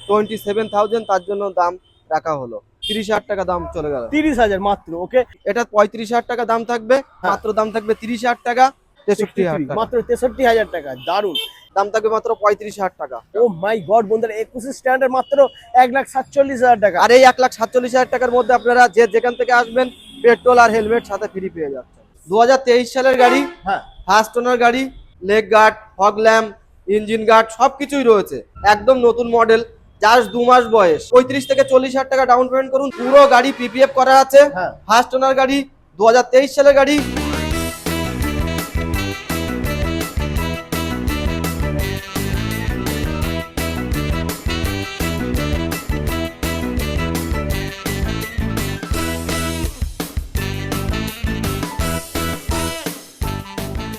27,000, তার জন্য দাম রাখা হলো 30,000 টাকা, দাম চলে গেল 30,000 মাত্র। ওকে, এটা 35,000 টাকা দাম থাকবে, মাত্র দাম থাকবে 30,000 টাকা, 63,000 টাকা মাত্র 63,000 টাকা। দারুন, দাম থাকবে মাত্র 35,000 টাকা। ও মাই গড বন্ধুরা, 21 স্ট্যান্ডার্ড মাত্র 1,47,000 টাকা। আর এই 1,47,000 টাকার মধ্যে আপনারা যে যেখান থেকে আসবেন পেট্রোল আর হেলমেট সাথে ফ্রি পেয়ে যাচ্ছেন। 2023 সালের গাড়ি, হ্যাঁ, ফার্স্ট ওনার গাড়ি, leg guard, fog lamp, engine guard সবকিছুই রয়েছে, একদম নতুন মডেল, জাস্ট 2 মাস বয়স। 35 থেকে 40,000 টাকা ডাউন পেমেন্ট করুন, পুরো গাড়ি পিপিএফ করা আছে, হ্যাঁ। ফার্স্ট ওনার গাড়ি, 2023 সালের গাড়ি।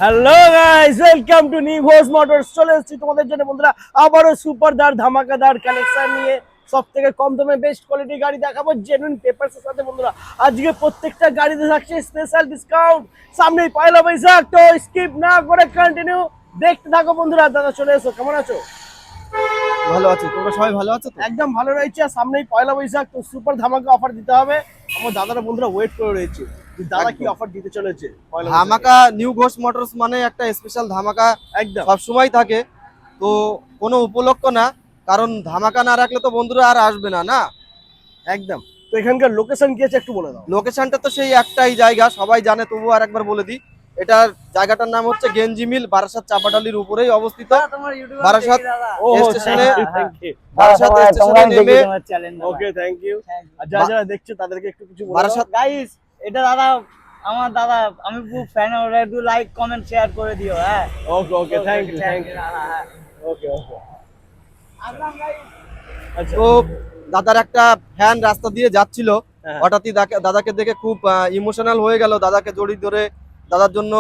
হ্যালো গাইস, ওয়েলকাম টু নিভোস মোটরস। চলে এসেছি তোমাদের জন্য বন্ধুরা আবারও সুপারদার ধামাকাদার কালেকশন নিয়ে। সব থেকে কম দামে বেস্ট কোয়ালিটি গাড়ি দেখাবো জেনুইন পেপারস এর সাথে বন্ধুরা। আজকে প্রত্যেকটা গাড়িতে থাকছে স্পেশাল ডিসকাউন্ট। সামনেই পয়লা বৈশাখ, তো স্কিপ না করে কন্টিনিউ দেখতে থাকো বন্ধুরা। দাদা চলে এসো, কেমন আছো? ভালো আছে, তোমরা সবাই ভালো আছো তো? একদম ভালো রয়েছে। আর সামনেই পয়লা বৈশাখ, তো সুপার ধামাকা অফার দিতে হবে। আমার দাদারা বন্ধুরা ওয়েট করে রয়েছে, দাদা কি অফার দিতে চলেছে পয়লা বৈশাখে। ধামাকা নিউ ঘোষ মোটরস মানে একটা স্পেশাল ধামাকা একদম সবসময় থাকে, তো কোনো উপলক্ষ না, কারণ ধামাকা না রাখলে তো বন্ধুরা আর আসবে না না। একদম। তো এখানকার লোকেশন কি আছে একটু বলে দাও। লোকেশনটা তো সেই একটাই জায়গা, সবাই জানে, তবু আর একবার বলে দিই। এটার জায়গাটার নাম হচ্ছে গেঞ্জি মিল, বারাসাত চাপাডালির উপরেই অবস্থিত। বারাসাত স্টেশনে, বারাসাত স্টেশনে নেমে, ওকে, থ্যাংক ইউ। আর যারা দেখছো তাদেরকে একটু কিছু বলো। বারাসাত গাইস, এটা দাদা, আমার দাদা, আমি খুব ফ্যান, ওরা একটু লাইক কমেন্ট শেয়ার করে দিও। হ্যাঁ, ওকে ওকে, থ্যাংক ইউ থ্যাংক ইউ। হ্যাঁ, ওকে ওকে, আসলাম গাইস। আচ্ছা। তো দাদার একটা ফ্যান রাস্তা দিয়ে যাচ্ছিল, হ্যাঁ। হঠাৎই দাদাকে দেখে খুব ইমোশনাল হয়ে গেল, দাদাকে জড়িয়ে ধরে দাদার জন্য,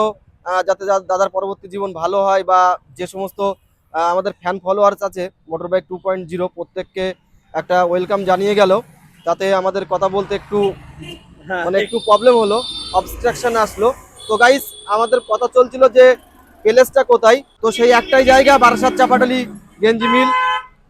যাতে দাদার পরবর্তী জীবন ভালো হয়, বা যে সমস্ত আমাদের ফ্যান ফলোয়ার্স আছে মোটর বাইক 2.0 প্রত্যেককে একটা ওয়েলকাম জানিয়ে গেল। তাতে আমাদের কথা বলতে একটু হ্যাঁ, মানে একটু প্রবলেম হলো, অবস্ট্রাকশন আসলো। তো গাইস, আমাদের কথা চলছিল যে প্লেসটা কোথায়, তো সেই একটাই জায়গা, বারাসাত চাপাডালি গেঞ্জি মিল।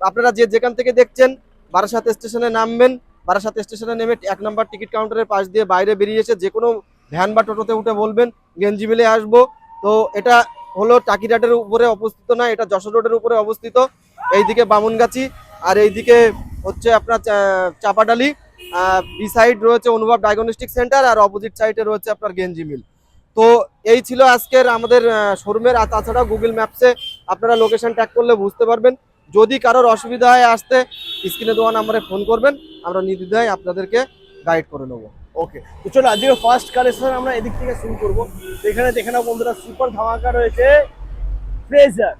আপনারা যে যেখান থেকে দেখছেন বারাসাত স্টেশনে নামবেন, বারাসাত স্টেশনে নেমে 1 নম্বর টিকিট কাউন্টারের পাশ দিয়ে বাইরে বেরিয়ে এসে যে কোনো ভ্যান বা টোটোতে উঠে বলবেন গেঞ্জি মিলে আসবো। তো এটা হলো টাকিরাটের উপরে অবস্থিত না, এটা যশোর রোডের উপরে অবস্থিত। এইদিকে বামুনগাছি, আর এইদিকে হচ্ছে আপনার চাপাডালি। বি সাইড রয়েছে অনুভব ডায়াগনস্টিক সেন্টার, আর অপোজিট সাইডে রয়েছে আপনার গেঞ্জি মিল। তো এই ছিল আজকের আমাদের শোরুমের। আর তাছাড়া গুগল ম্যাপসে আপনারা লোকেশন ট্যাগ করলে বুঝতে পারবেন। যদি কারোর অসুবিধা হয় আসতে, স্ক্রিনে দেওয়া নাম্বারে ফোন করবেন, আমরা নির্দ্বিধায় আপনাদেরকে গাইড করে নেবো। ওকে। তো চলো আজকে ফার্স্ট কালেকশন আমরা এদিক থেকে শুরু করবো। তো এখানে দেখে নাও বন্ধুরা, সুপার ধামাকা রয়েছে ফ্রেজার,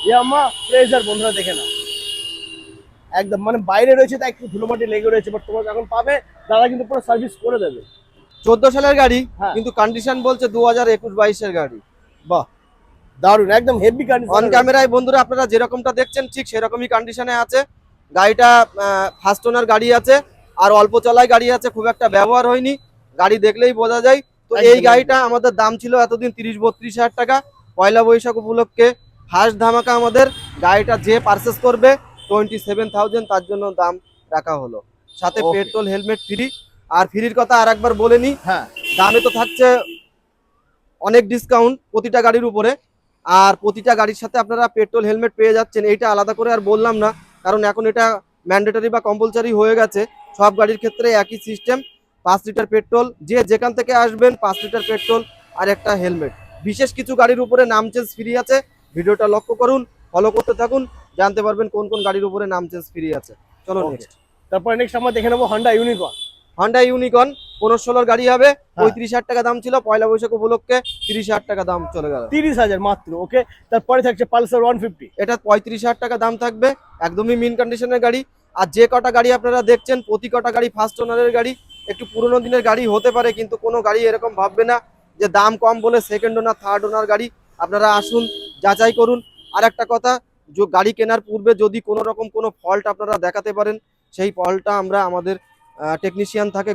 ইয়ামা ফ্রেজার বন্ধুরা দেখে নাও। একদম মানে বাইরে রয়েছে তাই একটু ধুলোমাটি লেগে রয়েছে, বাট তোমরা যখন পাবে দাদা কিন্তু পুরো সার্ভিস করে দেবে। 14 সালের গাড়ি, হ্যাঁ। কিন্তু কন্ডিশন বলছে 2021-22-এর গাড়ি। বাহ, দারুন, একদম হেভি কন্ডিশন। অন ক্যামেরায় বন্ধুরা আপনারা যেরকমটা দেখছেন ঠিক সেরকমই কন্ডিশনে আছে গাড়িটা। ফার্স্ট ওনার গাড়ি আছে, আর অল্প চলায় গাড়ি আছে, খুব একটা ব্যবহার হয়নি, গাড়ি দেখলেই বোঝা যায়। তো এই গাড়িটা আমাদের দাম ছিল এতদিন 30-32 হাজার টাকা। পয়লা বৈশাখ উপলক্ষে ফার্স্ট ধামাকা আমাদের, গাড়িটা যে পারচেস করবে 27,000, তার জন্য দাম রাখা হলো, সাথে Okay. Petrol helmet free. আর ফ্রির কথা আর একবার বলে নি, হ্যাঁ, দামে তো থাকছে অনেক ডিসকাউন্ট প্রতিটা গাড়ির উপরে, আর প্রতিটা গাড়ির সাথে আপনারা পেট্রোল হেলমেট পেয়ে যাচ্ছেন। এইটা আলাদা করে আর বললাম না, কারণ এখন এটা ম্যান্ডেটরি বা কম্পালসারি হয়ে গেছে সব গাড়ির ক্ষেত্রে, একই সিস্টেম। 5 লিটার পেট্রোল, যে যেখান থেকে আসবেন 5 লিটার পেট্রোল আর একটা হেলমেট। বিশেষ কিছু গাড়ির উপরে নাম চেঞ্জ ফ্রি আছে, ভিডিওটা লক্ষ্য করুন, ফলো করতে থাকুন, জানতে পারবেন কোন কোন গাড়ির উপরে নাম চেঞ্জ ফ্রি আছে। চলো Okay. নেক্সট। তারপরে নেক্সট আমরা দেখে নেবো হন্ডা ইউনিকর্ন। হন্ডা ইউনিকর্ন 15-16 গাড়ি হবে, 35,000 টাকা দাম ছিল, পয়লা বৈশাখ উপলক্ষে 30,000 টাকা দাম চলে গেল। 30,000 মাত্র। ওকে, তারপরে থাকছে পালসার 150। এটা 35,000 টাকা দাম থাকবে, একদমই মিন কন্ডিশনের গাড়ি। আর যে কটা গাড়ি আপনারা দেখছেন প্রতি কটা গাড়ি ফার্স্ট ওনারের গাড়ি, একটু পুরোনো দিনের গাড়ি হতে পারে, কিন্তু কোনো গাড়ি এরকম ভাববে না যে দাম কম বলে সেকেন্ড ওনার থার্ড ওনার গাড়ি। আপনারা আসুন, যাচাই করুন। আর একটা কথা, যে গাড়ি কেনার পূর্বে যদি কোনো রকম কোনো ফল্ট আপনারা দেখাতে পারেন, সেই ফল্টটা আমরা আমাদের টেকনিশিয়ান থাকে,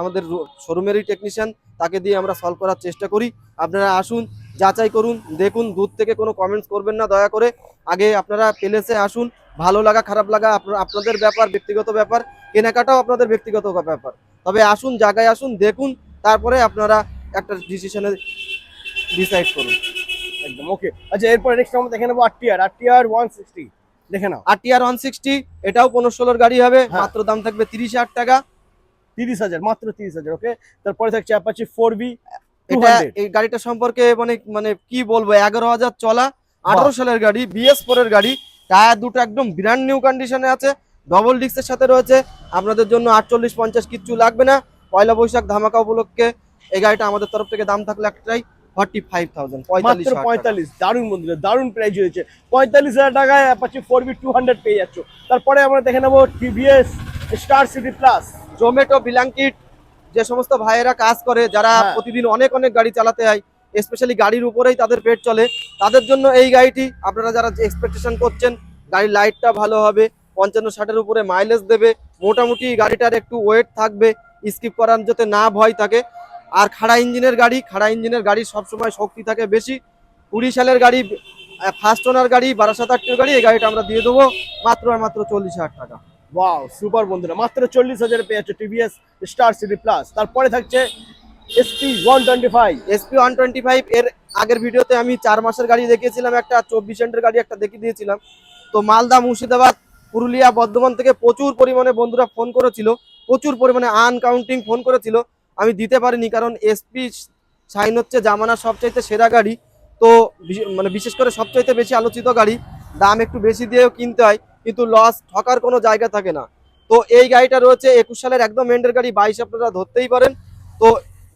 আমাদের শোরুমেরই টেকনিশিয়ান, তাকে দিয়ে আমরা সলভ করার চেষ্টা করি। আপনারা আসুন, যাচাই করুন, দেখুন, দূর থেকে কোনো কমেন্টস করবেন না দয়া করে। আগে আপনারা প্লেসে আসুন, ভালো লাগা খারাপ লাগা আপনাদের ব্যাপার, ব্যক্তিগত ব্যাপার, কেনাকাটাও আপনাদের ব্যক্তিগত ব্যাপার। তবে আসুন, জায়গায় আসুন, দেখুন, তারপরে আপনারা একটা ডিসিশনে ডিসাইড করুন। একদম ওকে। আচ্ছা এরপরে নেক্সট আমরা দেখে নেবো আরটিআর 160, দেখে নাও। আরটিআর 160 এটাও 15-16 গাড়ি হবে, হ্যাঁ। মাত্র দাম থাকবে 30,000 টাকা। 30,000, মাত্র 30,000। ওকে, তারপরে থাকছে অ্যাপাচি 4B এটা 200। এই গাড়িটা সম্পর্কে মানে মানে কি বলবো, 11,000 চলা, 18 বাহ। সালের গাড়ি, BS4 এর গাড়ি। টায়ার দুটো একদম ব্র্যান্ড নিউ কন্ডিশনে আছে, ডবল ডিস্কের সাথে রয়েছে। আপনাদের জন্য 48-50 কিচ্ছু লাগবে না। পয়লা বৈশাখ ধামাকা উপলক্ষে এই গাড়িটা আমাদের তরফ থেকে দাম থাকলে একটাই 45,000, মাত্র 45। দারুণ বন্ধুরা, দারুণ প্রাইস হয়েছে। 45,000 টাকায় অ্যাপাচি 4B 200 পেয়ে যাচ্ছ। তারপরে আমরা দেখে নেবো TVS star city plus. Zomato, Blinkit, যে সমস্ত ভাইয়েরা কাজ করে, যারা হ্যাঁ। প্রতিদিন অনেক অনেক গাড়ি চালাতে হয়, স্পেশালি গাড়ির উপরেই তাদের পেট চলে, তাদের জন্য এই গাড়িটি। আপনারা যারা এক্সপেকটেশন করছেন গাড়ির লাইটটা ভালো হবে, 55-60-এর উপরে মাইলেজ দেবে, মোটামুটি গাড়িটার একটু ওয়েট থাকবে, স্কিপ করার যাতে না ভয় থাকে। আর খাড়া ইঞ্জিনের গাড়ি সবসময় শক্তি থাকে বেশি। 20 সালের গাড়ি, ফার্স্ট ওনার গাড়ি, 12/7 গাড়ি, এই গাড়িটা আমরা দিয়ে দেবো মাত্র 40,000 টাকা। ওয়াও সুপার বন্ধুরা, মাত্র 40,000 পেয়ে যাচ্ছে টিভিএস স্টার সিটি প্লাস। তারপরে থাকছে SP 125। SP 125 এর আগের ভিডিওতে আমি 4 মাসের গাড়ি দেখিয়েছিলাম, একটা 24 এর গাড়ি একটা দেখিয়ে দিয়েছিলাম। তো মালদা, মুর্শিদাবাদ, পুরুলিয়া, বর্ধমান থেকে প্রচুর পরিমাণে বন্ধুরা ফোন করেছিল, প্রচুর পরিমাণে আনকাউন্টিং ফোন করেছিল। আমি দিতে পারিনি, কারণ SP শাইন হচ্ছে জামানার সবচাইতে সেরা গাড়ি। তো মানে বিশেষ করে সবচাইতে বেশি আলোচিত গাড়ি, দাম একটু বেশি দিয়েও কিনতে হয়, কিন্তু লস ঠকার কোনো জায়গা থাকে না। তো এই গাড়িটা রয়েছে 21 সালের একদম এন্ডের গাড়ি, 22 আপনারা ধরতেই পারেন। তো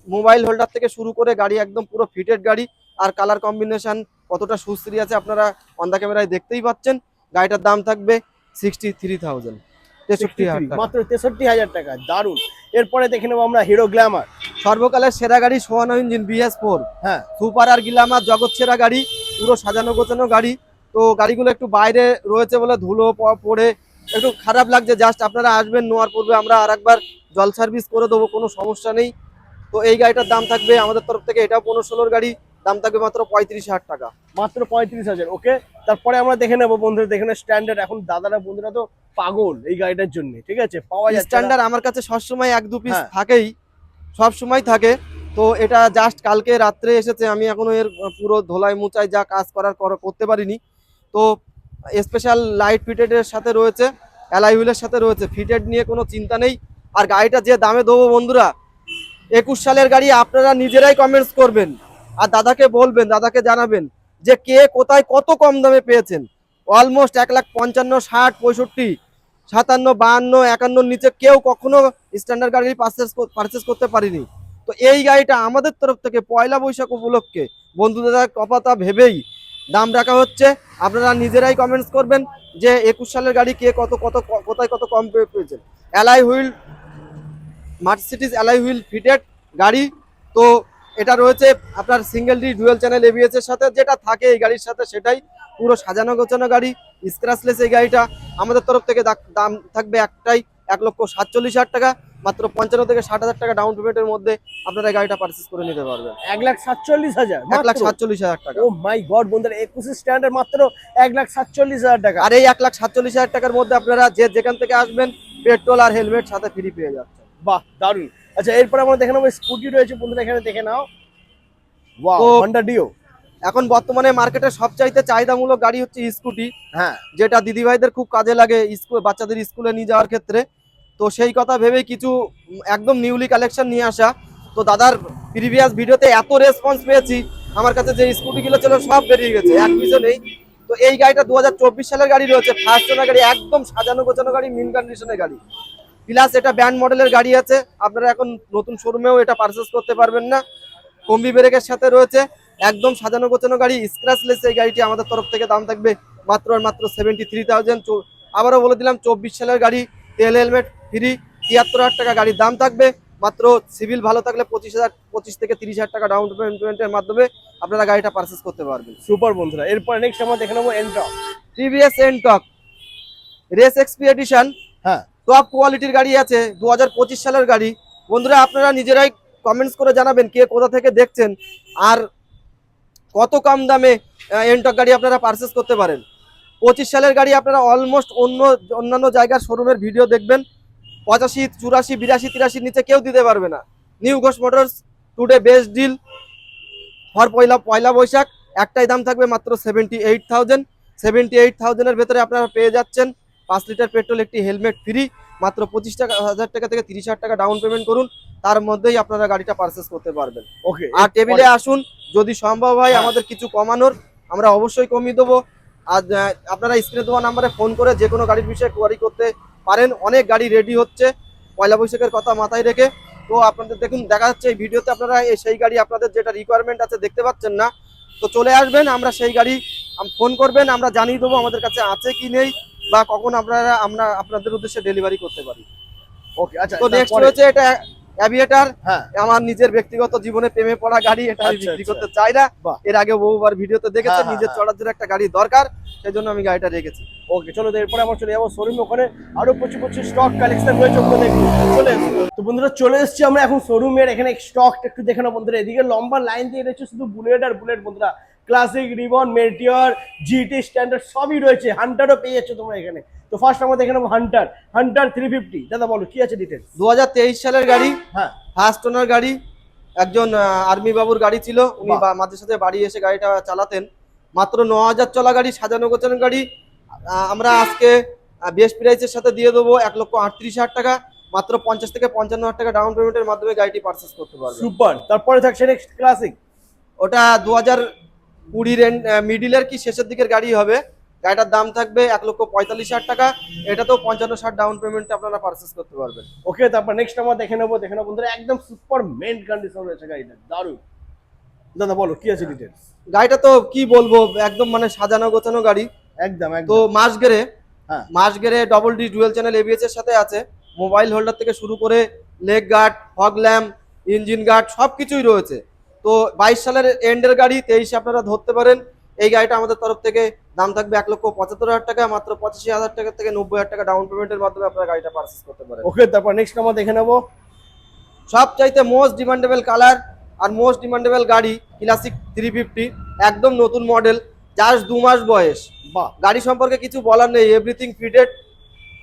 মোবাইল হোল্ডার থেকে শুরু করে গাড়ি একদম পুরো ফিটেড গাড়ি। আর কালার কম্বিনেশন কতটা সুশ্রী আছে আপনারা অন দ্য ক্যামেরায় দেখতেই পাচ্ছেন। গাড়িটার দাম থাকবে 63,000, 63,000 টাকা। মাত্র 63,000 টাকা, দারুণ। এরপরে দেখে নেবো আমরা হিরো গ্ল্যামার। সর্বকালের সেরা গাড়ি, 54 ইঞ্জিন, BS4 হ্যাঁ। সুপার আর গ্ল্যামার জগৎ সেরা গাড়ি, পুরো সাজানো গোছানো গাড়ি। তো গাড়িগুলো একটু বাইরে রয়েছে বলে ধুলো পড়ে একটু খারাপ লাগছে। জাস্ট আপনারা আসবেন, নোয়ার পূর্বে আমরা আরেকবার জল সার্ভিস করে দেবো, কোনো সমস্যা নেই। তো এই গাড়িটার দাম থাকবে আমাদের তরফ থেকে, এটাও 15-16 গাড়ি, দাম থাকবে মাত্র 35,000 টাকা। মাত্র 35,000। ওকে, তারপরে আমরা দেখে নেবো বন্ধুরা, দেখে নেবো স্ট্যান্ডার্ড। এখন দাদারা বন্ধুরা তো পাগল এই গাড়িটার জন্য, ঠিক আছে, পাওয়া যাচ্ছে না। স্ট্যান্ডার্ড আমার কাছে সবসময় 1-2 পিস হ্যাঁ। থাকেই, সব সময় থাকে। তো এটা জাস্ট কালকে রাত্রে এসেছে, আমি এখনো এর পুরো ধোলাই মুচাই যা কাজ করতে পারিনি। তো স্পেশাল লাইট ফিটেডের সাথে রয়েছে, অ্যালয় হুইলের সাথে রয়েছে, ফিটেড নিয়ে কোনো চিন্তা নেই। আর গাড়িটা যে দামে দেবো বন্ধুরা, 21 সালের গাড়ি, আপনারা নিজেরাই কমেন্টস করবেন আর দাদাকে বলবেন, দাদাকে জানাবেন যে কে কোথায় কত কম দামে পেয়েছেন। অলমোস্ট 1,55,000, 60, 65, 57, 52, 51 নিচে কেউ কখনো স্ট্যান্ডার্ড গাড়ি পারচেস করতে পারিনি। তো এই গাড়িটা আমাদের তরফ থেকে পয়লা বৈশাখ উপলক্ষে বন্ধুদের কথা ভেবেই দাম রাখা হচ্ছে। আপনারা নিজেরাই কমেন্টস করবেন যে 21 সালের গাড়ি কে কোথায় কত কম পেয়েছেন। Alloy wheel, Mercedes alloy wheel fitted গাড়ি। তো এটা রয়েছে আপনার single D dual channel ABS এর সাথে, যেটা থাকে এই গাড়ির সাথে সেটাই, পুরো সাজানো গোছানো গাড়ি, স্ক্র্যাচলেস। এই গাড়িটা আমাদের তরফ থেকে দাম থাকবে একটাই 1,47,000 টাকা। মাত্র 55,000 থেকে 60,000 টাকা ডাউন পেমেন্টের মধ্যে আপনারা এই গাড়িটা পারচেস করে নিতে পারবেন। 1,47,000, 1,47,000 টাকা। ও মাই গড বন্ধুরা, 21 স্ট্যান্ডার্ড মাত্র 1,47,000 টাকা। আর এই 1,47,000 টাকার মধ্যে আপনারা যেখান থেকে আসবেন পেট্রোল আর হেলমেট সাথে ফ্রি পেয়ে যাচ্ছেন। বাহ, দারুণ। আচ্ছা এরপর আমরা দেখে নেবো স্কুটি রয়েছে বন্ধুরা, এখানে দেখে নাও। ওয়াও, তো হন্ডা ডিও। এখন বর্তমানে মার্কেটে সবচাইতে চাহিদামূলক গাড়ি হচ্ছে স্কুটি, হ্যাঁ। যেটা দিদিভাইদের খুব কাজে লাগে বাচ্চাদের স্কুলে নিয়ে যাওয়ার ক্ষেত্রে। তো সেই কথা ভেবেই কিছু একদম নিউলি কালেকশন নিয়ে আসা। তো দাদার প্রিভিয়াস ভিডিওতে এত রেসপন্স পেয়েছি, আমার কাছে যে স্কুটিগুলো ছিল সব বেরিয়ে গেছে, এক পিছু নেই। তো এই গাড়িটা 2024 সালের গাড়ি রয়েছে, ফার্স্ট ওনার গাড়ি, একদম সাজানো গোছানো গাড়ি, মিন কন্ডিশনের গাড়ি, প্লাস এটা ব্যান্ড মডেলের গাড়ি আছে। আপনারা এখন নতুন শোরুমেও এটা পারচেস করতে পারবেন না। কম্বি ব্রেকের সাথে রয়েছে, একদম সাজানো গোছানো গাড়ি, স্ক্র্যাচলেস। এই গাড়িটি আমাদের তরফ থেকে দাম থাকবে মাত্র 73,000। আবারও বলে দিলাম 24 সালের গাড়ি, তেল হেলমেট ফ্রি, 73,000 টাকা গাড়ির দাম থাকবে। মাত্র সিভিল ভালো থাকলে 25 থেকে 30,000 টাকা ডাউন পেমেন্টের মাধ্যমে আপনারা গাড়িটা পারচেস করতে পারবেন। সুপার বন্ধুরা, এরপর নেক্সট আমরা দেখে নেবো Ntorq. TVS Ntorq race XP edition, হ্যাঁ। টপ কোয়ালিটির গাড়ি আছে, 2025 সালের গাড়ি। বন্ধুরা আপনারা নিজেরাই কমেন্টস করে জানাবেন কে কোথা থেকে দেখছেন আর কত কম দামে এনটক গাড়ি আপনারা পারচেস করতে পারেন। 25 সালের গাড়ি আপনারা অলমোস্ট অন্যান্য জায়গার শোরুমের ভিডিও দেখবেন, 85, 84, 82, 83 নিচে কেউ দিতে পারবে না। New Ghosh motors today best deal for Poila Boishakh, একটাই দাম থাকবে মাত্র 78,000। 78,000-এর ভেতরে আপনারা পেয়ে যাচ্ছেন 5 লিটার পেট্রোল, একটি হেলমেট ফ্রি, মাত্র 25,000 টাকা থেকে 30,000 টাকা ডাউন পেমেন্ট করুন, তার মধ্যেই আপনারা গাড়িটা পারচেস করতে পারবেন। ওকে, আর টেবিলে আসুন, যদি সম্ভব হয় আমাদের কিছু কমানোর, আমরা অবশ্যই কমিয়ে দেবো। আর আপনারা স্ক্রিনে দেওয়া নাম্বারে ফোন করে যে কোনো গাড়ির বিষয়ে কোয়ারি করতে পারেন। অনেক গাড়ি রেডি হচ্ছে পয়লা বৈশাখের কথা মাথায় রেখে। তো আপনাদের দেখুন, দেখা যাচ্ছে এই ভিডিওতে আপনারা সেই গাড়ি আপনাদের যেটা রিকোয়ারমেন্ট আছে দেখতে পাচ্ছেন না, তো চলে আসবেন, আমরা সেই গাড়ি ফোন করবেন, আমরা জানিয়ে দেবো আমাদের কাছে আছে কি নেই, বা কখন আমরা আপনাদের উদ্দেশ্যে ডেলিভারি করতে পারি। ওকে, আচ্ছা, তো নেক্সট তারপরে- হচ্ছে এটা অ্যাভিয়েটার। হ্যাঁ, আমার নিজের ব্যক্তিগত জীবনে প্রেমে পড়া গাড়ি, এটা আমি আচ্ছা, বিক্রি আচ্ছা। করতে চাই না। বাহ। এর আগে বহুবার ভিডিওতে দেখেছেন, হ্যাঁ, নিজের হ্যাঁ। চড়ার জন্য একটা গাড়ি দরকার, সেই জন্য আমি গাড়িটা রেখেছি। ওকে, চলো তো এরপরে আমরা চলে যাবো শোরুম। ওখানে আরো প্রচুর স্টক কালেকশন রয়েছে, ওগুলো দেখবো। চলে এসো। তো বন্ধুরা চলে এসেছি আমরা এখন শোরুমের এখানে। স্টক একটু দেখে নাও বন্ধুরা, এদিকে লম্বা লাইন দিয়ে রয়েছে শুধু বুলেট আর বুলেট বন্ধুরা। Classic, ribbon, Meteor, GT standard সবই রয়েছে। হান্টারও পেয়ে যাচ্ছ তোমরা এখানে। তো ফার্স্ট আমরা দেখে নেবো হান্টার 350। দাদা বলো কি আছে ডিটেলস? 2023 সালের গাড়ি, হ্যাঁ, ফার্স্ট ওনার গাড়ি, একজন আর্মি বাবুর গাড়ি ছিল, উনি বাহ। মাঝে সাথে বাড়ি এসে গাড়িটা চালাতেন। মাত্র 9,000 চলা গাড়ি, সাজানো গোছানো গাড়ি। আমরা আজকে বেস্ট প্রাইসের সাথে দিয়ে দেবো 1,38,000 টাকা, মাত্র 50 থেকে 55,000 টাকা ডাউন পেমেন্টের মাধ্যমে গাড়িটি পারচেস করতে পারবে। সুপার। তারপরে থাকছে নেক্সট ক্লাসিক। ওটা 2020 মিডিলের কি শেষের দিকের গাড়ি হবে। গাড়িটার দাম থাকবে 1,45,000 টাকা, এটাতেও 55-60 ডাউন পেমেন্টে আপনারা পারচেস করতে পারবেন। ওকে, তারপর নেক্সট আমরা দেখে নেবো বন্ধুরা, একদম সুপার মেন্ট কন্ডিশন রয়েছে গাড়িটা, দারুণ। দাদা বলো কি আছে ডিটেলস? গাড়িটা তো কি বলবো, একদম মানে সাজানো গোছানো গাড়ি। একদম তো একদম। মাস গেরে double D dual channel ABS এর সাথে আছে, মোবাইল হোল্ডার থেকে শুরু করে leg guard, fog lamp, engine guard সবকিছুই রয়েছে। তো 22 সালের এন্ডের গাড়ি, 23 আপনারা ধরতে পারেন। এই গাড়িটা আমাদের তরফ থেকে দাম থাকবে 1,75,000 টাকা, মাত্র 85,000 টাকা থেকে 90,000 টাকা ডাউন পেমেন্টের মাধ্যমে আপনারা গাড়িটা পারচেস করতে পারেন। ওকে, তারপর নেক্সট আমরা দেখে নেবো। সবচাইতে মোস্ট ডিমান্ডেবল কালার আর মোস্ট ডিমান্ডেবল গাড়ি ক্লাসিক 350, একদম নতুন মডেল, জাস্ট 2 মাস বয়স। বাহ, গাড়ি সম্পর্কে কিছু বলার নেই, এভরিথিং ফিটেড।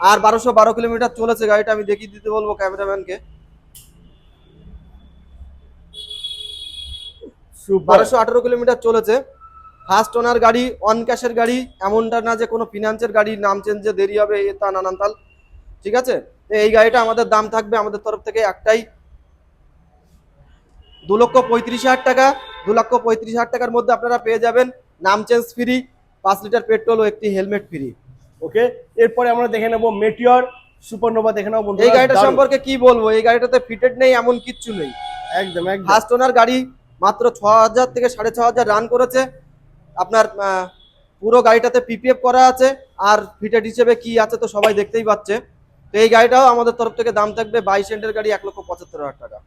আর 1212 কিলোমিটার চলেছে গাড়িটা, আমি দেখিয়ে দিতে বলবো ক্যামেরাম্যানকে। সুপার। 1218 কিলোমিটার চলেছে। ফার্স্ট ওনার গাড়ি, অন ক্যাশের গাড়ি, এমনটা না যে কোনো ফিনান্সের গাড়ি নাম চেঞ্জে দেরি হবে তা নানান তাল, ঠিক আছে। তো এই গাড়িটা আমাদের দাম থাকবে আমাদের তরফ থেকে একটাই 2,35,000 টাকা। 2,35,000 টাকার মধ্যে আপনারা পেয়ে যাবেন নাম চেঞ্জ ফ্রি, 5 লিটার পেট্রোল ও একটি হেলমেট ফ্রি। ওকে, এরপরে আমরা দেখে নেবো মেটিওর সুপারনোভা। দেখে নেবো বন্ধুরা, এই গাড়িটা দারুণ। সম্পর্কে কি বলবো, এই গাড়িটাতে ফিটেড নেই এমন কিচ্ছু নেই। একদম একদম। ফার্স্ট ওনার গাড়ি, মাত্র 6,000 থেকে 6,500 রান করেছে। আপনার পুরো গাড়িটাতে পিপিএফ করা আছে, আর ফিটেড হিসেবে কি আছে তো সবাই দেখতেই পাচ্ছে। তো এই গাড়িটাও আমাদের তরফ থেকে দাম থাকবে 22 এন্ডের গাড়ি 1,75,000 টাকা।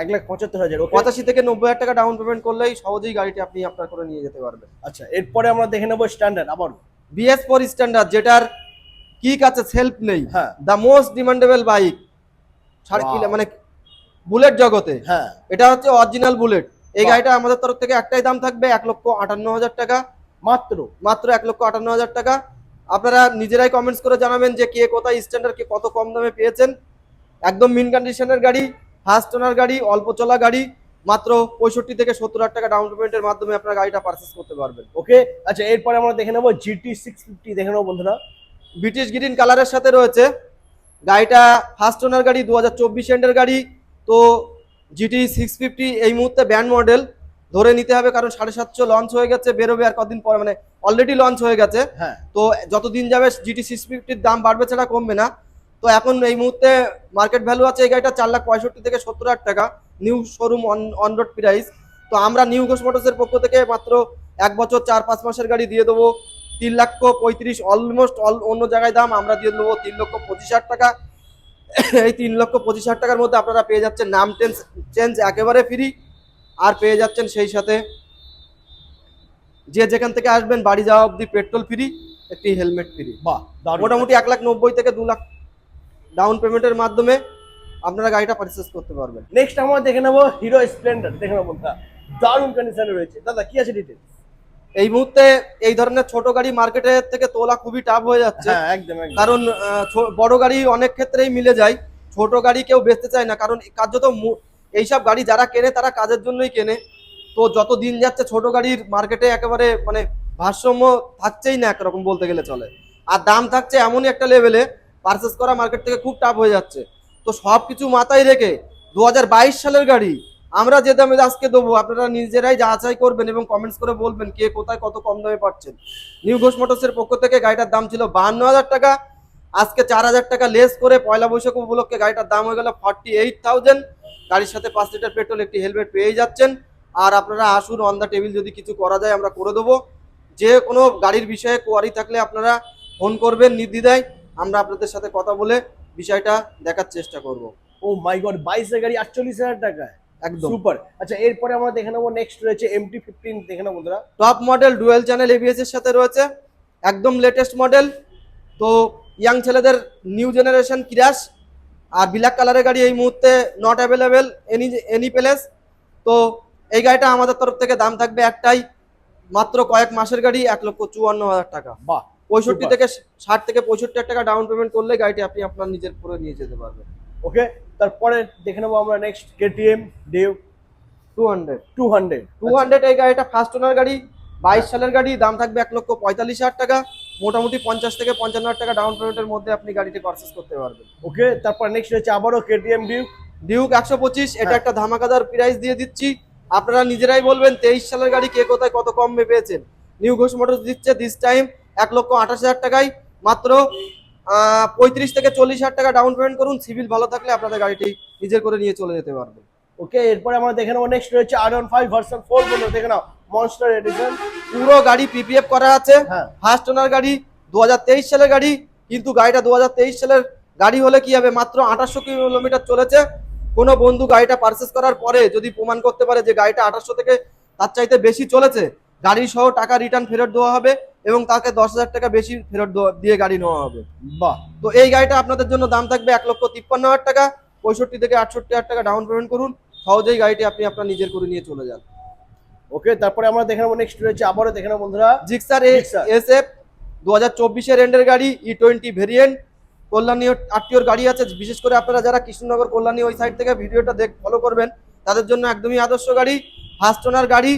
1,75,000। ওকে, 85 থেকে 90,000 টাকা ডাউন পেমেন্ট করলেই সহজেই গাড়িটি আপনি আপনার করে নিয়ে যেতে পারবেন। আচ্ছা, এরপরে আমরা দেখে নেবো স্ট্যান্ডার্ড আবার। BS4 স্ট্যান্ডার্ড, যেটার কিক আছে, সেলফ নেই, হ্যাঁ the most demandable bike Wow. মানে বুলেট জগতে। হ্যাঁ, এটা হচ্ছে অরিজিনাল বুলেট। এই বাহ। গাড়িটা আমাদের তরফ থেকে একটাই দাম থাকবে 1,58,000 টাকা, মাত্র। মাত্র 1,58,000 টাকা। আপনারা নিজেরাই কমেন্টস করে জানাবেন যে কে কোথায় স্ট্যান্ডার্ড, কে কত কম দামে পেয়েছেন। একদম মিন কন্ডিশনের গাড়ি, ফার্স্ট ওনার গাড়ি, অল্প চলা গাড়ি, মাত্র 65 থেকে 70,000 টাকা ডাউন পেমেন্টের মাধ্যমে আপনারা গাড়িটা পারচেস করতে পারবেন। ওকে, আচ্ছা, এরপরে আমরা দেখে নেবো GT 650। দেখে নেবো বন্ধুরা। ব্রিটিশ গ্রিন কালারের সাথে রয়েছে গাড়িটা, ফার্স্ট ওনার গাড়ি, 2024 এন্ডের গাড়ি। তো GT 650 এই মুহূর্তে ব্যান্ড মডেল ধরে নিতে হবে, কারণ 750 লঞ্চ হয়ে গেছে, বেরোবে আর কদিন পরে, মানে অলরেডি লঞ্চ হয়ে গেছে। হ্যাঁ, তো যতদিন যাবে GT 650-র দাম বাড়বে ছাড়া কমবে না। তো এখন এই মুহূর্তে মার্কেট ভ্যালু আছে এই গাড়িটা 4,65,000 থেকে 70,000 টাকা, new showroom on road price. তো আমরা নিউ ঘোষ মোটরসের পক্ষ থেকে মাত্র 1 বছর 4-5 মাসের গাড়ি দিয়ে দেবো 3,35,000, অলমোস্ট অন্য জায়গায় দাম, আমরা দিয়ে দেবো 3,25,000 টাকা। এই 3,25,000 টাকার মধ্যে আপনারা পেয়ে যাচ্ছেন নাম চেঞ্জ একেবারে ফ্রি, আর পেয়ে যাচ্ছেন সেই সাথে যে যেখান থেকে আসবেন বাড়ি যাওয়া অবধি পেট্রোল ফ্রি, একটি হেলমেট ফ্রি। বাহ, দারুণ। মোটামুটি 1,90,000 থেকে 2,00,000 ডাউন পেমেন্টের মাধ্যমে আপনারা গাড়িটা পারচেস করতে পারবেন। নেক্সট আমরা দেখে নেবো হিরো স্প্লেন্ডার। দেখে নেবো বন্ধুরা, দারুণ কন্ডিশনে রয়েছে। দাদা কি আছে ডিটেলস? এই মুহূর্তে এই ধরনের ছোট গাড়ি মার্কেটের থেকে তোলা খুবই টাফ হয়ে যাচ্ছে, হ্যাঁ একদম একদম। কারণ বড় গাড়ি অনেক ক্ষেত্রেই মিলে যায়, ছোট গাড়ি কেউ বেচতে চায় না, কারণ কার্যত এইসব গাড়ি যারা কেনে তারা কাজের জন্যই কেনে। তো যত দিন যাচ্ছে ছোট গাড়ির মার্কেটে একেবারে মানে ভারসাম্য থাকছেই না একরকম বলতে গেলে চলে, আর দাম থাকছে এমনই একটা লেভেলে পারচেস করা মার্কেট থেকে খুব টাফ হয়ে যাচ্ছে। তো সব কিছু মাথায় রেখে 2022 সালের গাড়ি আমরা যে দামে আজকে দেবো আপনারা নিজেরাই যাচাই করবেন এবং কমেন্টস করে বলবেন কে কোথায় কত কম দামে পাচ্ছেন। নিউ ঘোষ মোটরসের পক্ষ থেকে গাড়িটার দাম ছিল 52,000 টাকা, আজকে 4,000 টাকা লেস করে পয়লা বৈশাখ উপলক্ষে গাড়িটার দাম হয়ে গেল 48,000। গাড়ির সাথে 5 লিটার পেট্রোল, একটি হেলমেট পেয়ে যাচ্ছেন। আর আপনারা আসুন, অন দ্য টেবিল যদি কিছু করা যায় আমরা করে দেবো। যে কোনো গাড়ির বিষয়ে কোয়ারি থাকলে আপনারা ফোন করবেন নির্দ্বিধায়, আমরা আপনাদের সাথে কথা বলে বিষয়টা দেখার চেষ্টা করব। ও মাই গড, 22 গাড়ি 48,000 টাকায়, একদম সুপার। আচ্ছা এরপরে আমরা দেখে নেবো, নেক্সট রয়েছে MT-15 দেখে নেবো বন্ধুরা। Top model dual channel ABS এর সাথে রয়েছে, একদম লেটেস্ট মডেল। তো ইয়াং ছেলেদের নিউ জেনারেশন ক্রাশ, আর ব্ল্যাক কালারের গাড়ি এই মুহূর্তে নট অ্যাভেলেবেল এনি প্লেস। তো এই গাড়িটা আমাদের তরফ থেকে দাম থাকবে একটাই, মাত্র কয়েক মাসের গাড়ি, 1,54,000 টাকা। বাহ, 65 থেকে 60 থেকে 65,000 টাকা ডাউন পেমেন্ট করলে গাড়িটি আপনি আপনার নিজের করে নিয়ে যেতে পারবেন। ওকে, তারপরে দেখে নেবো আমরা নেক্সট KTM ডিউ 200 200। এই গাড়িটা ফার্স্ট ওনার গাড়ি, 22 সালের গাড়ি, দাম থাকবে 1,45,000 টাকা। মোটামুটি 50 থেকে 55,000 টাকা ডাউন পেমেন্টের মধ্যে আপনি গাড়িটি পারচেস করতে পারবেন। ওকে, তারপর নেক্সট রয়েছে আবারও KTM ডিউ ডিউক 125, এটা একটা ধামাকাদার প্রাইস দিয়ে দিচ্ছি। আপনারা নিজেরাই বলবেন 23 সালের গাড়ি কে কোথায় কত কমে পেয়েছেন। নিউ ঘোষ মোটরস দিচ্ছে দিস টাইম 1,28,000 টাকায়, মাত্র 35 থেকে 40,000 টাকা ডাউন পেমেন্ট করুন। সিভিল ভালো থাকলে আপনাদের গাড়িটি নিজের করে নিয়ে চলে যেতে পারবেন। ওকে, এরপরে আমরা দেখে নেবো নেক্সট রয়েছে R15 ভার্সন 4 বন্ধুরা, দেখে নাও মনস্টার এডিশন। পুরো গাড়ি পিপিএফ করা আছে, হ্যাঁ। ফার্স্ট ওনার গাড়ি, 2023 সালের গাড়ি। কিন্তু গাড়িটা 2023 সালের গাড়ি হলে কি হবে, মাত্র 2800 কিলোমিটার চলেছে। কোনো বন্ধু গাড়িটা পারচেস করার পরে যদি প্রমাণ করতে পারে যে গাড়িটা 2800 থেকে তার চাইতে বেশি চলেছে, গাড়ি সহ টাকা রিটার্ন ফেরত দেওয়া হবে এবং তাকে 10,000 টাকা বেশি ফেরত দিয়ে গাড়ি নেওয়া হবে। বাহ, তো এই গাড়িটা আপনাদের জন্য দাম থাকবে 1,53,000 টাকা। 65 থেকে 68,000 টাকা ডাউন পেমেন্ট করুন, সহজেই গাড়িটি আপনি আপনার নিজের করে নিয়ে চলে যান। ওকে, তারপরে আমরা দেখে নেবো নেক্সট রয়েছে আবারও দেখে নেবো বন্ধুরা জিক্সার জিক্সার। SF 2024 এর এন্ডের গাড়ি, E20 ভেরিয়েন্ট, কল্যাণী আরটিওর গাড়ি আছে। বিশেষ করে আপনারা যারা কৃষ্ণনগর কল্যাণী ওই সাইড থেকে ভিডিওটা ফলো করবেন তাদের জন্য একদমই আদর্শ গাড়ি, ফার্স্ট ওনার গাড়ি,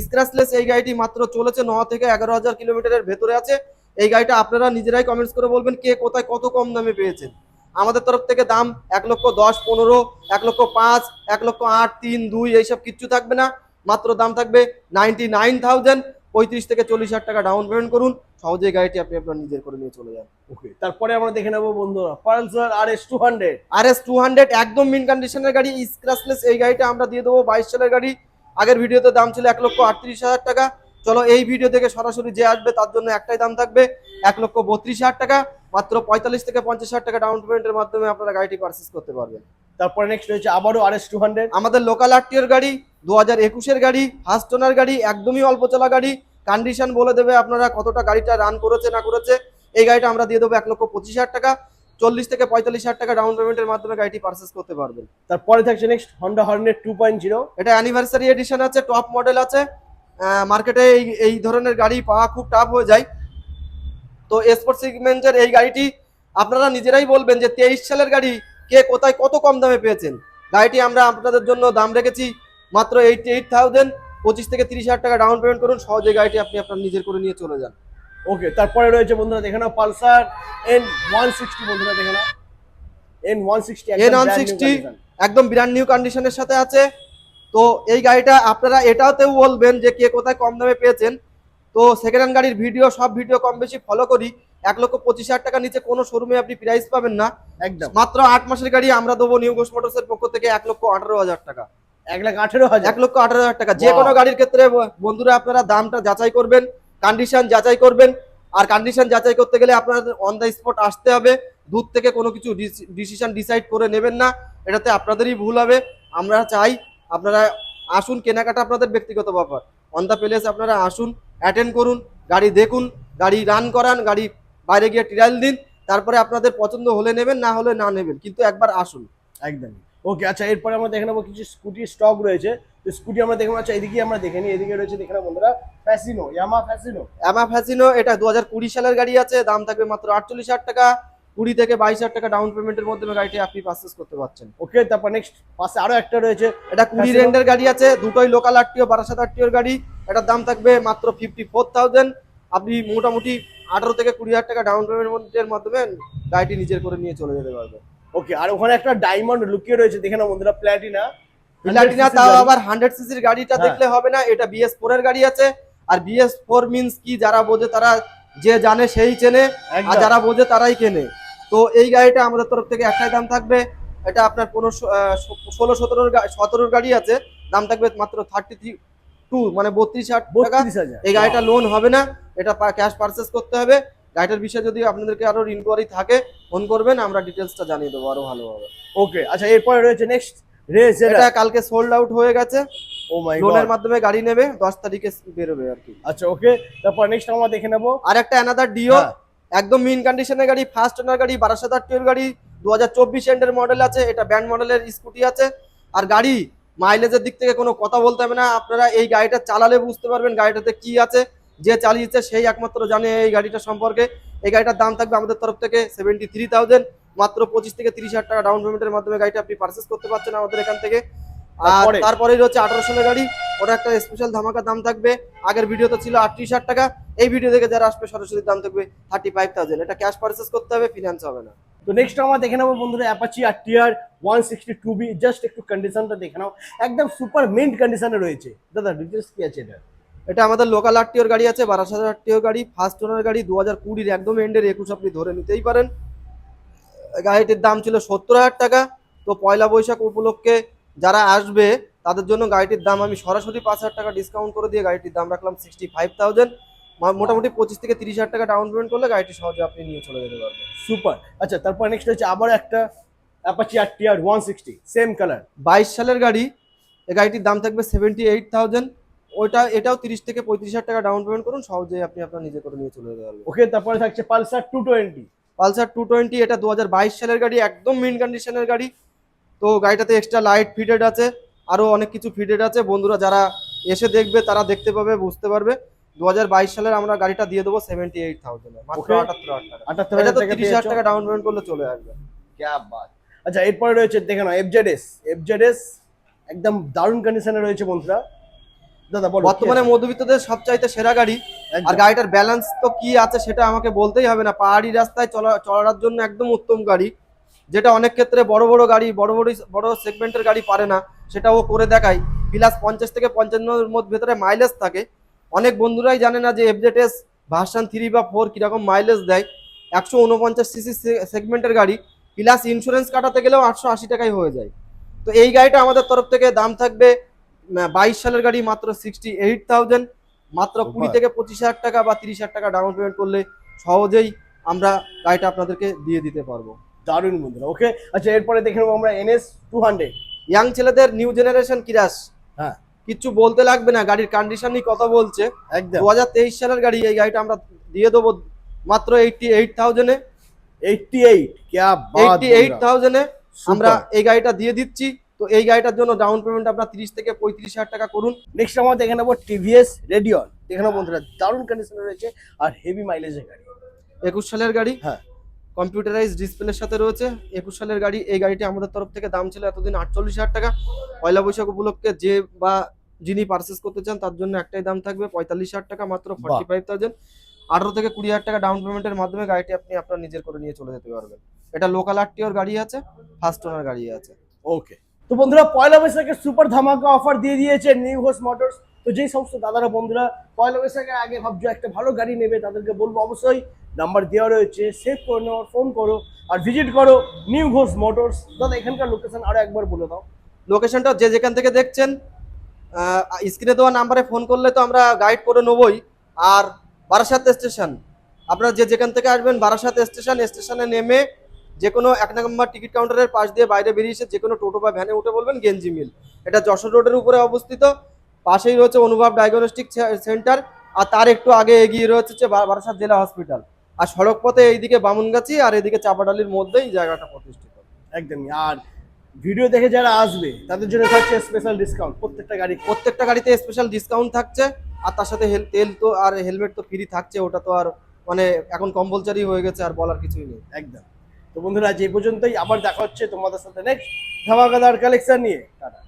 স্ক্র্যাচলেস। এই গাড়িটি মাত্র চলেছে 9 থেকে 11,000 কিলোমিটারের ভেতরে আছে। এই গাড়িটা আপনারা নিজেরাই কমেন্টস করে বলবেন কে কোথায় কত কম দামে পেয়েছেন। আমাদের তরফ থেকে দাম 1,10,000, 15, 1,05,000, 1,08,000, 3, 2 এইসব কিচ্ছু থাকবে না। মাত্র দাম থাকবে 99,000। 35 থেকে 40,000 টাকা ডাউন পেমেন্ট করুন, সহজেই গাড়িটি আপনি আপনার নিজের করে নিয়ে চলে যান। ওকে, তারপরে আমরা দেখে নেবো বন্ধুরা পালসার RS 200। RS 200 একদম মিন কন্ডিশনের গাড়ি, স্ক্র্যাচলেস। এই গাড়িটা আমরা দিয়ে দেবো 22 সালের গাড়ি। আগের ভিডিওতে দাম ছিল 1,38,000 টাকা। চলো এই ভিডিও থেকে সরাসরি যে আসবে তার জন্য একটাই দাম থাকবে 1,32,000 টাকা। মাত্র 45 থেকে 50,000 টাকা ডাউন পেমেন্টের মাধ্যমে আপনারা গাড়িটি পারচেস করতে পারবেন। তারপরে নেক্সট রয়েছে আবারও RS 200। আমাদের লোকাল আরটিওর গাড়ি, 2021 এর গাড়ি, ফার্স্ট ওনার গাড়ি, একদমই অল্প চলা গাড়ি। কন্ডিশন বলে দেবে আপনারা কতটা গাড়িটা রান করেছে না করেছে। এই গাড়িটা আমরা দিয়ে দেবো 1,25,000 টাকা। 40 থেকে 45,000 টাকা ডাউন পেমেন্টের মাধ্যমে গাড়িটি পারচেস করতে পারবেন। তারপরে থাকছে নেক্সট হন্ডা হর্নেট 2.0। এটা অ্যানিভার্সারি এডিশন আছে, টপ মডেল আছে। মার্কেটে এই ধরনের গাড়ি পাওয়া খুব টাফ হয়ে যায়। তো স্পোর্টস সেগমেন্টের এই গাড়িটি আপনারা নিজেরাই বলবেন যে 23 সালের গাড়ি কে কোথায় কত কম দামে পেয়েছেন। গাড়িটি আমরা আপনাদের জন্য দাম রেখেছি মাত্র 88,000। 25 থেকে 30,000 টাকা ডাউন পেমেন্ট করুন, সহজে গাড়িটি আপনি আপনার নিজের করে নিয়ে চলে যান। ওকে, তারপরে রয়েছে বন্ধুরা দেখে নাও পালসার N160 বন্ধুরা, দেখে নাও N160 N160 একদম ব্র্যান্ড নিউ কন্ডিশনের সাথে আছে। তো এই গাড়িটা আপনারা এটাতেও বলবেন যে কে কোথায় কম দামে পেয়েছেন। তো সেকেন্ড হ্যান্ড গাড়ির ভিডিও, সব ভিডিও কম বেশি ফলো করি। 1,25,000 টাকা নিচে কোনো শোরুমে আপনি প্রাইস পাবেন না। একদম মাত্র 8 মাসের গাড়ি আমরা দেবো নিউ ঘোষ মোটরসের পক্ষ থেকে 1,18,000 টাকা। 1,18,000। 1,18,000 টাকা। যে কোনো গাড়ির ক্ষেত্রে বন্ধুরা আপনারা দামটা যাচাই করবেন, কন্ডিশন যাচাই করবেন। আর কন্ডিশন যাচাই করতে গেলে আপনাদের অন দ্য স্পট আসতে হবে। দূর থেকে কোনো কিছু ডিসিশন ডিসাইড করে নেবেন না, এটাতে আপনাদেরই ভুল হবে। আমরা চাই আপনারা আসুন, কেনাকাটা আপনাদের ব্যক্তিগত ব্যাপার। অন দ্য প্লেস আপনারা আসুন, অ্যাটেন্ড করুন, গাড়ি দেখুন, গাড়ি রান করান, গাড়ি বাইরে গিয়ে ট্রায়াল দিন। তারপরে আপনাদের পছন্দ হলে নেবেন, না হলে না নেবেন, কিন্তু একবার আসুন। একদম ওকে। আচ্ছা এরপরে আমরা দেখে নেবো কিছু স্কুটি স্টক রয়েছে। তো স্কুটি আমরা দেখে নেবো। আচ্ছা এদিকে আমরা দেখে নিই, এদিকে রয়েছে দেখে নাও বন্ধুরা ফ্যাসিনো, ইয়ামা ফ্যাসিনো। অ্যামা ফ্যাসিনো, এটা 2020 সালের গাড়ি আছে, দাম থাকবে মাত্র 48,000 টাকা। 20 থেকে 22,000 টাকা ডাউন পেমেন্টের মাধ্যমে গাড়িটি আপনি পারচেজ করতে পারছেন। ওকে, তারপর নেক্সট পাশে আরো একটা রয়েছে, এটা 20 Fasino। রেন্ডের গাড়ি আছে, দুটোই লোকাল আরটিও, বারাসাত আরটিওর গাড়ি। এটার দাম থাকবে মাত্র 54,000। আপনি মোটামুটি 18 থেকে 20,000 টাকা ডাউন পেমেন্টের মাধ্যমে গাড়িটি নিজের করে নিয়ে চলে যেতে পারবে। ওকে, আর ওখানে একটা ডায়মন্ড লুকিয়ে রয়েছে, দেখে না বন্ধুরা, প্ল্যাটিনা। প্লাটিনা, তাও আবার 100 সিসির গাড়িটা হ্যাঁ। দেখলে হবে না, এটা BS4 এর গাড়ি আছে। আর BS4 মিন্স কি, যারা বোঝে তারা, যে জানে সেই চেনে, আর একদম। যারা বোঝে তারাই কেনে। তো এই গাড়িটা আমাদের তরফ থেকে একটাই দাম থাকবে, এটা আপনার 16-17 গাড়ি আছে, দাম থাকবে মাত্র 32, মানে 32,000 টাকা। 32,000। এই গাড়িটা লোন হবে না, এটা ক্যাশ পারচেস করতে হবে। গাড়িটার বিষয়ে যদি আপনাদেরকে আরো ইনকোয়ারি থাকে ফোন করবেন, আমরা ডিটেলসটা জানিয়ে দেবো আরো ভালোভাবে। ওকে, আচ্ছা এরপরে রয়েছে নেক্সট রেস। এটা কালকে সোল্ড আউট হয়ে গেছে, ও মাই লোনের গড। মাধ্যমে গাড়ি নেবে, 10 তারিখে বেরোবে আর কি। আচ্ছা ওকে, তারপর নেক্সট আমরা দেখে নেবো। আর একটা অ্যানাদার ডিও, হ্যাঁ। একদম মিন কন্ডিশনের গাড়ি, ফার্স্ট ওনার গাড়ি, বারাসাত আরটিওর গাড়ি, 2024 এন্ডের মডেল আছে। এটা ব্যান্ড মডেলের স্কুটি আছে। আর গাড়ি মাইলেজের দিক থেকে কোনো কথা বলতে হবে না, আপনারা এই গাড়িটা চালালে বুঝতে পারবেন গাড়িটাতে কি আছে। যে চালিয়েছে সেই একমাত্র জানে এই গাড়িটা সম্পর্কে। এই গাড়িটার দাম থাকবে আমাদের তরফ থেকে 73,000, মাত্র 25 থেকে 30,000 টাকা ডাউন পেমেন্টের মাধ্যমে গাড়িটা আপনি পারচেস করতে পারছেন আমাদের এখান থেকে। আর তারপরেই হচ্ছে 18 সালের গাড়ি, ওটা একটা স্পেশাল ধামাকা দাম থাকবে। আগের ভিডিওতে ছিল 38,000 টাকা, এই ভিডিও থেকে যারা আসবে সরাসরি দাম থাকবে 35,000। এটা ক্যাশ পারচেস করতে হবে, ফিনান্স হবে না। তো নেক্সট আমরা দেখে নেবো বন্ধুরা অ্যাপাচি আরটিআর 162B। জাস্ট একটু কন্ডিশনটা দেখে নাও, একদম সুপার মিন্ট কন্ডিশনে রয়েছে। দাদা ডিটেলস কি আছে এটা? এটা আমাদের লোকাল আরটিওর গাড়ি আছে, বারাসাত আরটিওর গাড়ি, ফার্স্ট ওনার গাড়ি, 2020 একদম এন্ডের 21 আপনি ধরে নিতেই পারেন। গাড়িটির দাম ছিল 70,000 টাকা। তো পয়লা বৈশাখ উপলক্ষে যারা আসবে তাদের জন্য গাড়িটির দাম আমি সরাসরি 5,000 টাকা ডিসকাউন্ট করে দিয়ে গাড়িটির দাম রাখলাম 65,000। মোটামুটি 25 থেকে 30,000 টাকা ডাউন পেমেন্ট করলে গাড়িটি সহজে আপনি নিয়ে চলে যেতে পারবেন। সুপার। আচ্ছা তারপর নেক্সট হচ্ছে আবার একটা অ্যাপাচি আরটিআর 160, সেম কালার, 22 সালের গাড়ি। এই গাড়িটির দাম থাকবে 78,000। এটাও 30 থেকে 35,000 টাকা ডাউন পেমেন্ট করুন, সহজেই আপনি আপনার নিজে করে নিয়ে চলে যেতে পারবেন। ওকে। তারপরে থাকছে পালসার 220। পালসার 220, এটা 2022 সালের গাড়ি, একদম মিন কন্ডিশনের গাড়ি। তো গাড়িটাতে এক্সট্রা লাইট ফিটেড আছে, আরো অনেক কিছু ফিটেড আছে। বন্ধুরা যারা এসে দেখবে তারা দেখতে পাবে, বুঝতে পারবে। 2022 সালের আমরা গাড়িটা দিয়ে দেবো 78,000, মাত্র Okay. 78,000 টাকা। এটা তো 30,000 টাকা ডাউন পেমেন্ট করলে চলে আসবে। ক্যা বাত। আচ্ছা এরপরে রয়েছে দেখে নাও এফজেডএস, একদম দারুণ কন্ডিশনে রয়েছে বন্ধুরা। দাদা বলো বর্তমানে মধ্যবিত্তদের সবচাইতে সেরা গাড়ি। আর গাড়িটার ব্যালেন্স তো কি আছে সেটা আমাকে বলতেই হবে না, পাহাড়ি রাস্তায় চলার জন্য একদম উত্তম গাড়ি। যেটা অনেক ক্ষেত্রে বড় গাড়ি, বড় সেগমেন্টের গাড়ি পারে না, সেটা ও করে দেখায়। প্লাস 50 থেকে 55 মধ্যে ভেতরে মাইলেজ থাকে। অনেক বন্ধুরাই জানে না যে এফজেডএস ভার্সন 3 বা 4 কিরকম মাইলেজ দেয়। 149 সিসি সেগমেন্টের গাড়ি, প্লাস ইন্স্যুরেন্স কাটাতে গেলেও 880 টাকায় হয়ে যায়। তো এই গাড়িটা আমাদের তরফ থেকে দাম থাকবে 22 সালের গাড়ি, মাত্র 68,000। মাত্র 20 থেকে 25,000 টাকা বা 30,000 টাকা ডাউন পেমেন্ট করলে সহজেই আমরা গাড়িটা আপনাদেরকে দিয়ে দিতে পারবো। দারুণ বন্ধুরা। ওকে, আচ্ছা এরপরে দেখে নেবো আমরা NS 200। ইয়াং ছেলেদের নিউ জেনারেশন কিরাস, হ্যাঁ কিচ্ছু বলতে লাগবে না, গাড়ির কন্ডিশনই কথা বলছে। একদম 2023 সালের গাড়ি, এই গাড়িটা আমরা দিয়ে দেবো মাত্র 88,000-এ। 88, ক্যা বাত। 88,000-এ আমরা এই গাড়িটা দিয়ে দিচ্ছি। তো এই গাড়িটার জন্য ডাউন পেমেন্ট আপনার 30 থেকে 35,000 টাকা করুন। নেক্সট আমরা দেখে নেবো টিভিএস রেডিয়ন। দেখে নেবো বন্ধুরা, দারুণ কন্ডিশনে রয়েছে আর হেভি মাইলেজের গাড়ি। 21 সালের গাড়ি, হ্যাঁ কম্পিউটারাইজ ডিসপ্লের সাথে রয়েছে। 21 সালের গাড়ি, এই গাড়িটি আমাদের তরফ থেকে দাম ছিল এতদিন 48,000 টাকা। পয়লা বৈশাখ উপলক্ষে যে বা যিনি পারচেস করতে চান তার জন্য একটাই দাম থাকবে 45,000 টাকা, মাত্র 45,000। 18 থেকে 20,000 টাকা ডাউন পেমেন্টের মাধ্যমে গাড়িটি আপনি আপনার নিজের করে নিয়ে চলে যেতে পারবেন। এটা লোকাল আরটিওর গাড়ি আছে, ফার্স্ট ওনার গাড়ি আছে। ওকে। তো বন্ধুরা পয়লা বৈশাখে সুপার ধামাকা অফার দিয়ে দিয়েছে নিউ হোস মোটরস। তো যেই সমস্ত দাদারা বন্ধুরা পয়লা বৈশাখের আগে ভাবছো একটা ভালো গাড়ি নেবে, তাদেরকে বলবো অবশ্যই নাম্বার দেওয়া রয়েছে, সেভ করে নেওয়ার, ফোন করো আর ভিজিট করো নিউ হোস মোটরস। দাদা এখানকার লোকেশন আরো একবার বলে দাও। লোকেশনটা যে যেখান থেকে দেখছেন স্ক্রিনে দেওয়া নাম্বারে ফোন করলে তো আমরা গাইড করে নেবই। আর বারাসাত স্টেশন, আপনারা যে যেখান থেকে আসবেন বারাসাত স্টেশনে নেমে যে কোনো 1 নম্বর টিকিট কাউন্টারের পাশ দিয়ে বাইরে বেরিয়ে এসে যে কোনো টোটো বা ভ্যানে উঠে বলবেন গেঞ্জি মিল। এটা যশোর রোডের উপরে অবস্থিত, পাশেই রয়েছে অনুভব ডায়াগনস্টিক সেন্টার। আর তার একটু আগে এগিয়ে রয়েছে বারাসাত জেলা হসপিটাল। আর সড়ক পথে এইদিকে বামুনগাছি আর এইদিকে চাপাডালির মধ্যেই জায়গাটা প্রতিষ্ঠিত। একদমই। আর ভিডিও দেখে যারা আসবে তাদের জন্য থাকছে স্পেশাল ডিসকাউন্ট, প্রত্যেকটা গাড়িতে স্পেশাল ডিসকাউন্ট থাকছে। আর তার সাথে তেল তো আর হেলমেট তো ফ্রি থাকছে, ওটা তো আর মানে এখন কম্পালসারি হয়ে গেছে, আর বলার কিছুই নেই। একদম। তো বন্ধুরা আজ এই পর্যন্তই, আবার দেখা হচ্ছে তোমাদের সাথে নেক্সট ধামাকাদার কালেকশন নিয়ে। টাটা।